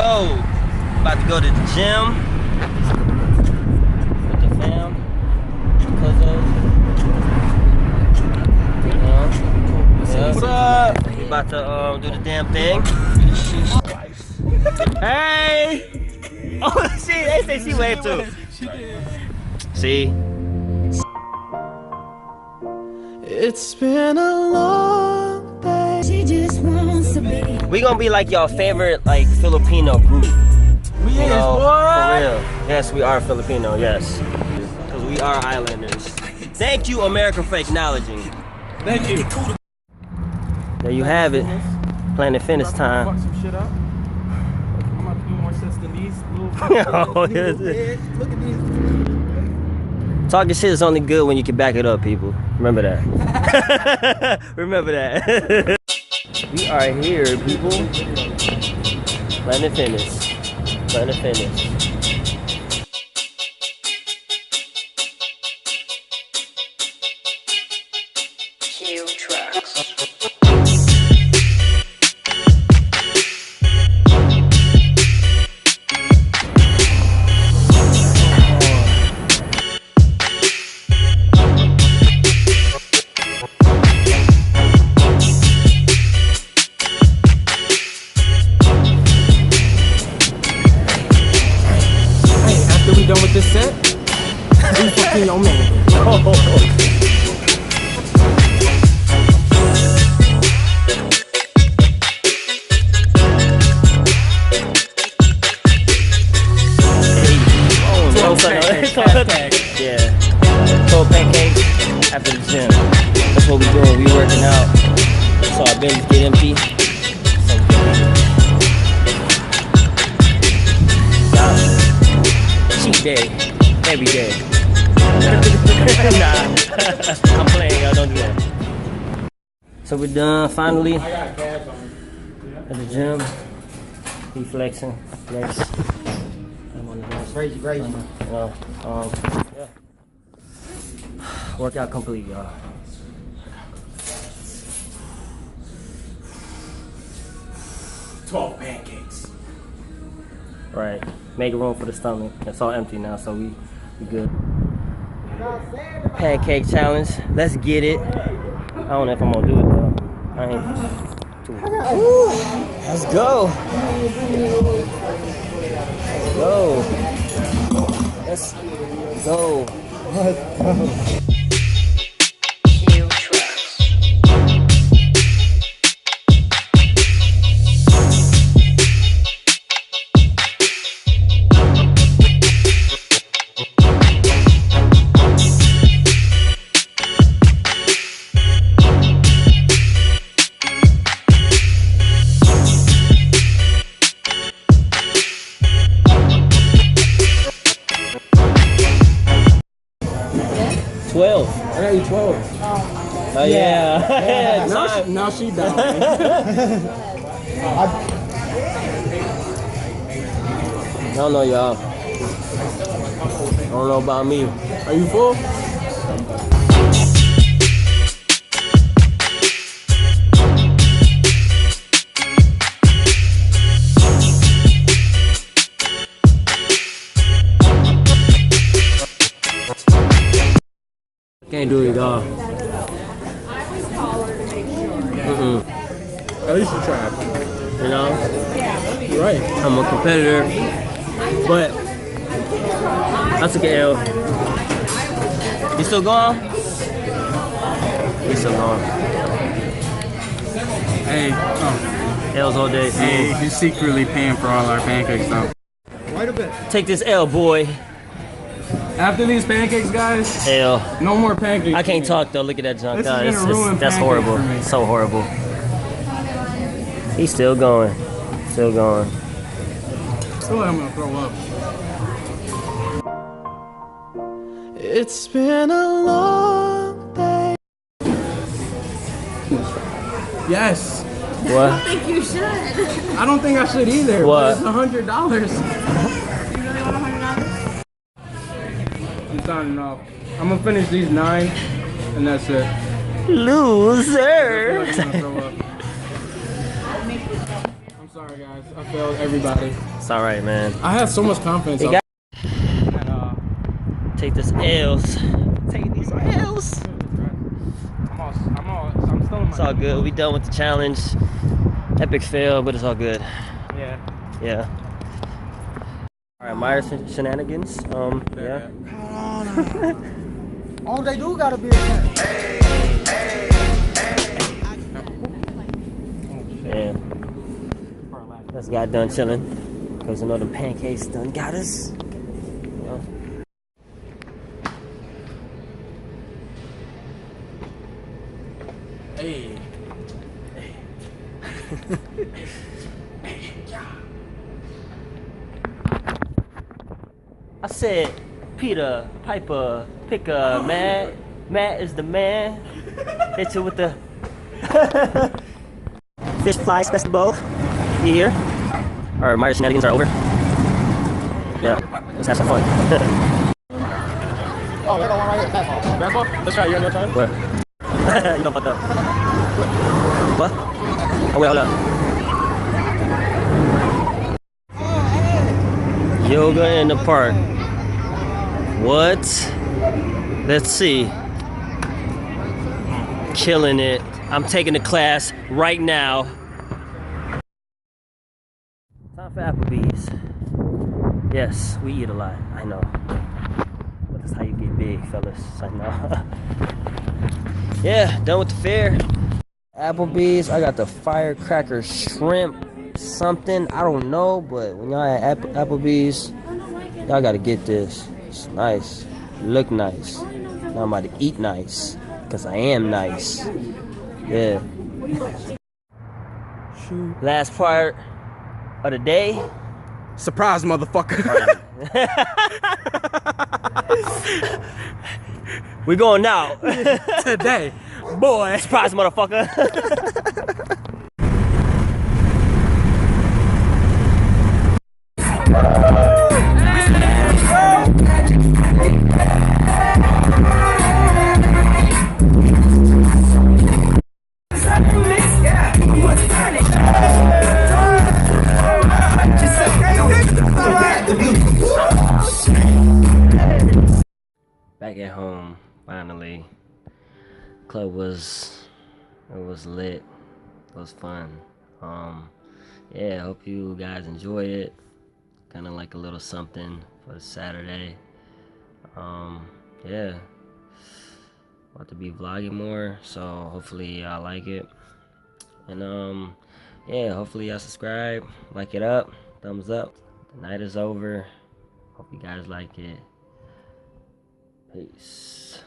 go. About to go to the gym with the fam. What's up? We about to do the damn thing. Hey! Oh, they say she waved too. See? It's been a long day. She just wants to be. We gonna be like y'all favorite like Filipino group. We is, boy. For real. Yes, we are Filipino, yes. Because we are islanders. Thank you, America, for acknowledging. Thank you. There you have it. Planet Fitness time. Fuck some shit up. I'm about to do more sets than these little Oh, yes. Look at these. Talking shit is only good when you can back it up, people. Remember that. Remember that. We are here, people. Planet Fitness. Planet Fitness. Cue trucks. After we done with this set, we fucking on man. Yeah. Cold pancake after the gym. That's what we doing. We working out. So our bellies get empty. Cheat day. Every day. Nah. I'm playing, y'all. Don't do that. So we're done finally at the gym. He flexing. Flex. I'm on the bench. Crazy. Yeah. Workout complete, y'all. Pancakes. Right. Make room for the stomach. It's all empty now, so we good. Pancake challenge. Let's get it. I don't know if I'm gonna do it though. I ain't too. Let's go. Let's go. Let's go. Cue trucks. 12. I got you 12. Oh yeah. Now she down. I don't know, y'all. I don't know about me. Are you full? Can't do it, y'all. At least you tried. You know? You're right. I'm a competitor, but I took an L. You still going? He's still going. Hey, L's all day. hey, he's secretly paying for all our pancakes though. Wait a bit. Take this L, boy. After these pancakes, guys, L. no more pancakes. I can't talk though. Look at that junk. This is God, gonna ruin that's pancakes horrible. for me. So horrible. He's still going. Still going. I feel like I'm gonna throw up. It's been a long day. Yes. What? I think you should. I don't think I should either. What? But it's $100. You really want $100? I'm signing off. I'm gonna finish these 9, and that's it. Loser. I feel like I'm gonna throw up. I'm sorry, guys. I failed everybody. It's all right, man. I had so much confidence. Take this L's. Take these L's. I'm still in my. It's all good. We done with the challenge. Epic fail, but it's all good. Yeah. Yeah. All right, Myers shenanigans. Yeah. All they do gotta be a cat. Yeah. Just got done chilling. Cause I know the pancakes done got us. You know? Hey. I said, Peter, Piper, Picker, Matt. Matt is the man. Hit you with the fish fly festival. You here? Our Myers shenanigans are over. Yeah, let's have some fun. Oh, they got one right here. Basketball. Basketball? Let's try. You want to try? Where? You don't fucked up. What? Oh, wait, hold up. Yoga in the park. What? Let's see. Killing it. I'm taking the class right now. Time for Applebee's. Yes, we eat a lot. I know. But that's how you get big, fellas. I know. Yeah, done with the fair. Applebee's. I got the firecracker shrimp something. I don't know, but when y'all at Applebee's, y'all gotta get this. It's nice. Look nice. Now I'm about to eat nice. Because I am nice. Yeah. Last part of the day. Surprise, motherfucker. We going now. Today, boy. Surprise, motherfucker. Back at home, finally. Club was lit. It was fun. Yeah, hope you guys enjoyed it. Kind of like a little something for Saturday. Yeah, about to be vlogging more, so hopefully y'all like it. And yeah, hopefully y'all subscribe, like it up, thumbs up. The night is over. Hope you guys like it. Peace.